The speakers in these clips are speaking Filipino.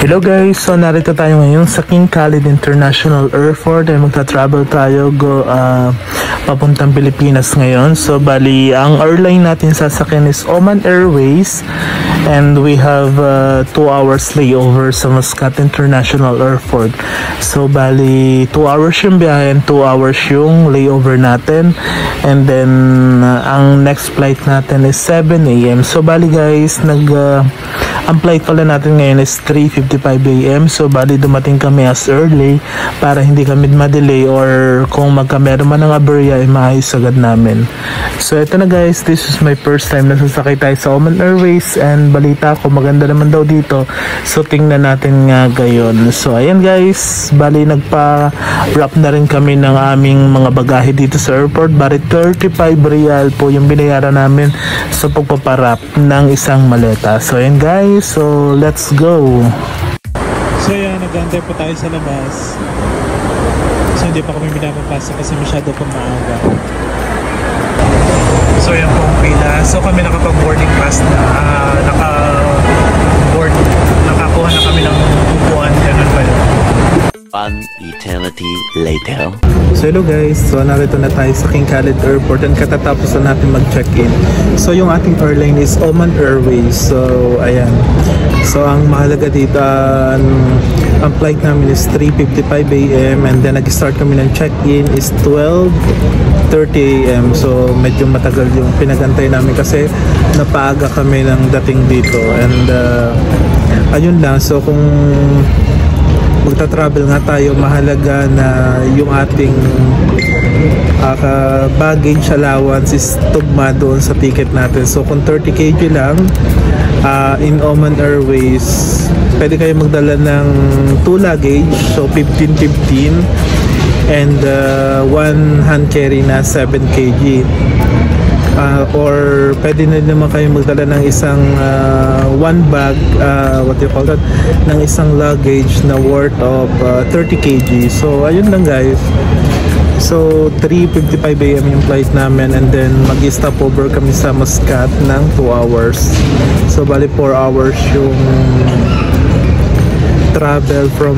Hello guys, so narito tayo ngayon sa King Khalid International Airport ay magta-travel tayo papuntang Pilipinas ngayon. So bali, ang airline natin sasakyan is Oman Airways and we have 2 hours layover sa Muscat International Airport. So bali, 2 hours yung biyahe and 2 hours yung layover natin, and then ang next flight natin is 7 AM. So bali guys, ang flight pala natin ngayon is 3:55 AM. So bali dumating kami as early para hindi kami ma-delay, or kung meron man ng aberya ay maayos agad namin. So ito na guys, this is my first time na sasakay tayo sa Oman Airways, and balita ko maganda naman daw dito. So tingnan natin nga gayon. So ayan guys, bali nagpa-wrap na rin kami ng aming mga bagahe dito sa airport. Bali 35 real po yung binayaran namin sa pagpaparap ng isang maleta. So ayan guys, so let's go. So yan, nag-aantay po tayo sa labas. So hindi pa kami pinapapasok kasi masyado pang maaga. So yan po ang pila. So kami nakapag-boarding pass na, nakakuha na kami ng upuan. Ganun pa yun. One eternity later. So hello guys, so narito na tayo sa King Khalid Airport and katatapos na natin mag-check-in. So yung ating airline is Oman Airways. So ayan. So ang mahalaga dito, ang flight namin is 3:55 AM and then nag-start kami ng check-in is 12:30 AM. So medyo matagal yung pinagantay namin kasi napaaga kami ng dating dito, and ayun lang. So kung magta-travel nga tayo, mahalaga na yung ating baggage allowance is tugma doon sa ticket natin. So kung 30 kg lang, in Oman Airways pwede kayo magdala ng 2 luggage, so 15-15, and 1 hand carry na 7 kg. Or pwede na naman kayo magdala ng isang 1 bag, ng isang luggage na worth of 30 kg. So ayun lang guys. So 3:55 AM yung flight namin, and then mag-stop over kami sa Muscat ng 2 hours. So bali 4 hours yung travel from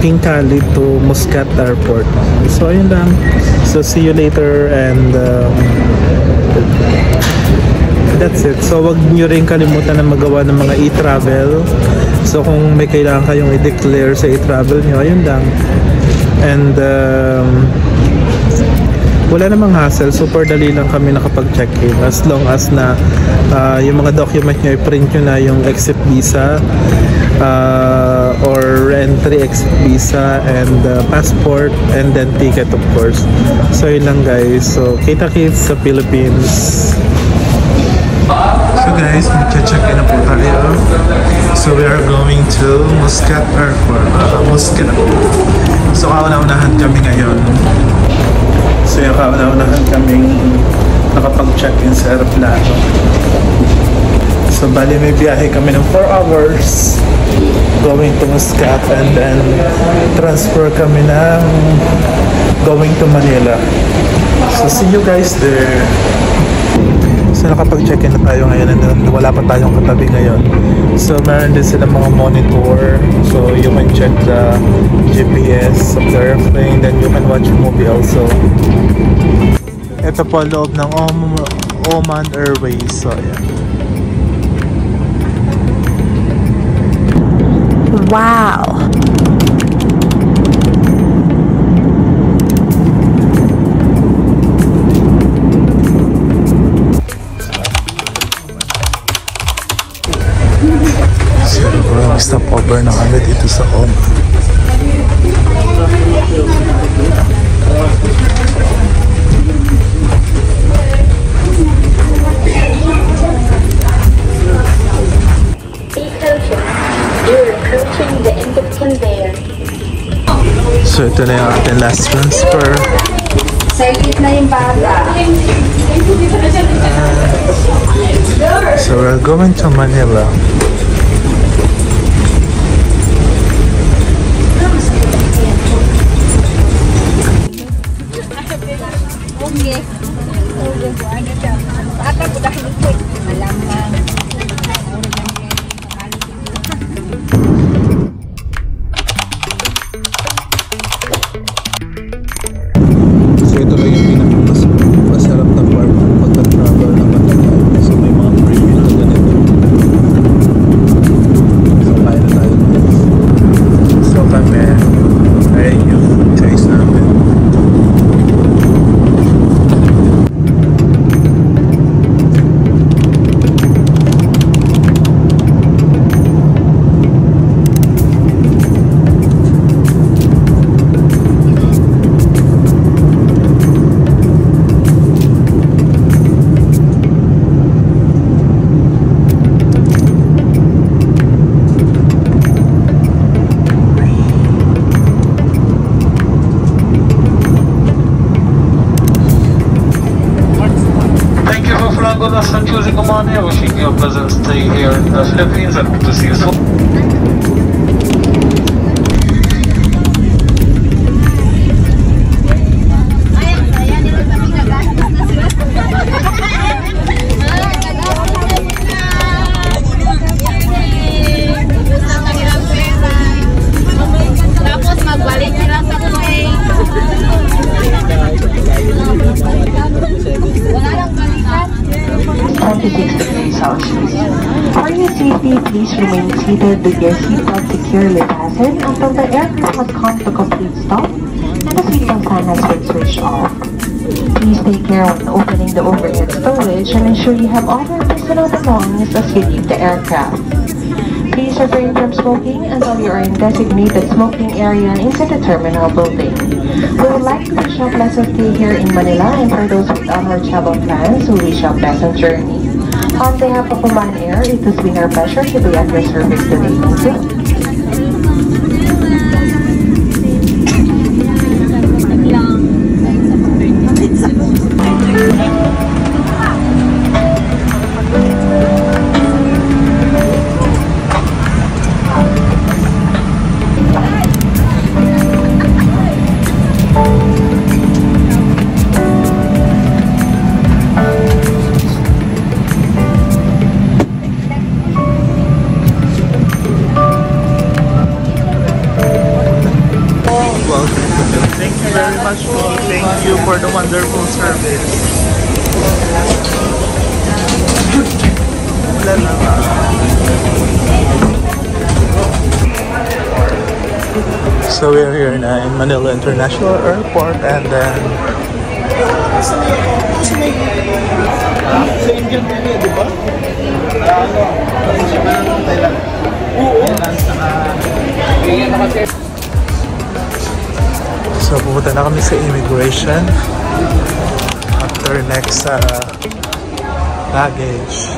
King Khalid to Muscat Airport. So ayun lang. So see you later, and that's it. So wag nyo rin kalimutan na magawa ng mga e-travel. So kung may kailangan kayong i-declare sa e-travel nyo, ayun lang. And wala namang hassle, super dali lang kami nakapag-check-in as long as na yung mga document nyo, i-print nyo na yung exit visa or entry exit visa and passport, and then ticket of course. So yun lang guys. So kita-kits sa Philippines. So guys, mag-check-in na po tayo. So we are going to Muscat Airport. Muscat. So kauna-unahan kami ngayon. So yung kauna-unahan kaming nakapag-check-in sa aeroplano. So bali may biyahe kami ng 4 hours going to Muscat, and then transfer kami ng going to Manila. So see you guys there. So nakapag-check-in na tayo ngayon, and then wala pa tayong katabi ngayon. So meron din sila mga monitor, so you can check the GPS of the airplane, then you can watch a movie also. Ito po loob ng Oman Airways. So ayan. Wow! Stop over na kami dito sa Oman. So ito na yung ating last transfer. Service na yung bata. So we're going to Manila. us for choosing Oman Air. Wishing you a pleasant stay here in the Philippines and hope to see you soon. For your safety, please remain seated with your seatbelt securely fastened until the aircraft has come to complete stop and the seatbelt sign has been switched off. Please take care when opening the overhead storage and ensure you have all your personal belongings as you leave the aircraft. Please refrain from smoking until you are in designated smoking area inside the terminal building. We would like to wish you a pleasant stay here in Manila, and for those with our travel plans, we wish you a pleasant journey. On behalf of Oman Air, it has been our pleasure to be at your service today. Thank you. Thank you for the wonderful service. So we're here in Manila International Airport, and then so pupunta na kami sa immigration after next baggage.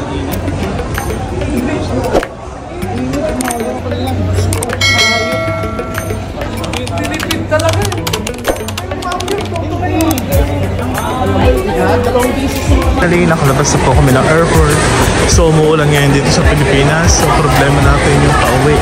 Actually, nakalabas na po kami ng airport. So umuulan ngayon dito sa Pilipinas. So problema natin yung pauwi.